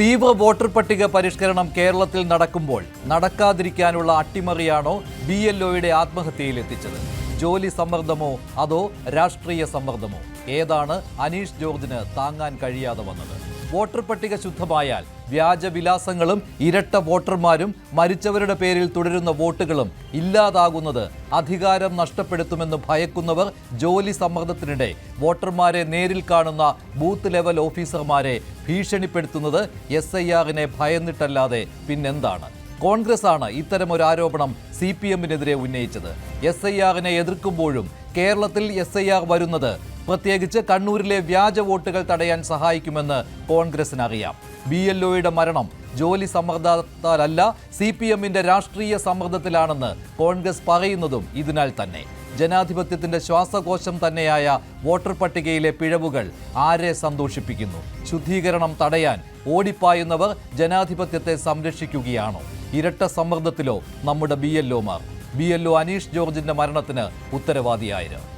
തീവ്ര വോട്ടർ പട്ടിക പരിഷ്കരണം കേരളത്തിൽ നടക്കുമ്പോൾ നടക്കാതിരിക്കാനുള്ള അട്ടിമറിയാണോ BLOയുടെ ആത്മഹത്യയിലെത്തിച്ചത്? ജോലി സമ്മർദ്ദമോ അതോ രാഷ്ട്രീയ സമ്മർദ്ദമോ? ഏതാണ് അനീഷ് ജോർജിന് താങ്ങാൻ കഴിയാതെ വന്നത്? വോട്ടർ പട്ടിക ശുദ്ധമായാൽ വ്യാജവിലാസങ്ങളും ഇരട്ട വോട്ടർമാരും മരിച്ചവരുടെ പേരിൽ തുടരുന്ന വോട്ടുകളും ഇല്ലാതാകുന്നത് അധികാരം നഷ്ടപ്പെടുത്തുമെന്ന് ഭയക്കുന്നവർ ജോലി സമ്മർദ്ദത്തിനിടെ വോട്ടർമാരെ നേരിൽ കാണുന്ന ബൂത്ത് ലെവൽ ഓഫീസർമാരെ ഭീഷണിപ്പെടുത്തുന്നത് SIRനെ ഭയന്നിട്ടല്ലാതെ പിന്നെന്താണ്? കോൺഗ്രസ് ആണ് ഇത്തരമൊരു ആരോപണം CPMനെതിരെ ഉന്നയിച്ചത്. SIRനെ എതിർക്കുമ്പോഴും കേരളത്തിൽ SIR വരുന്നത് പ്രത്യേകിച്ച് കണ്ണൂരിലെ വ്യാജ വോട്ടുകൾ തടയാൻ സഹായിക്കുമെന്ന് കോൺഗ്രസിനറിയാം. BLOയുടെ മരണം ജോലി സമ്മർദ്ദത്താലല്ല, CPMന്റെ രാഷ്ട്രീയ സമ്മർദ്ദത്തിലാണെന്ന് കോൺഗ്രസ് പറയുന്നതും ഇതിനാൽ തന്നെ. ജനാധിപത്യത്തിന്റെ ശ്വാസകോശം തന്നെയായ വോട്ടർ പട്ടികയിലെ പിഴവുകൾ ആരെ സന്തോഷിപ്പിക്കുന്നു? ശുദ്ധീകരണം തടയാൻ ഓടിപ്പായുന്നവർ ജനാധിപത്യത്തെ സംരക്ഷിക്കുകയാണോ? ഇരട്ട സമ്മർദ്ദത്തിലോ നമ്മുടെ BLOമാർ? BLO അനീഷ് ജോർജിന്റെ മരണത്തിന് ഉത്തരവാദിയായത്?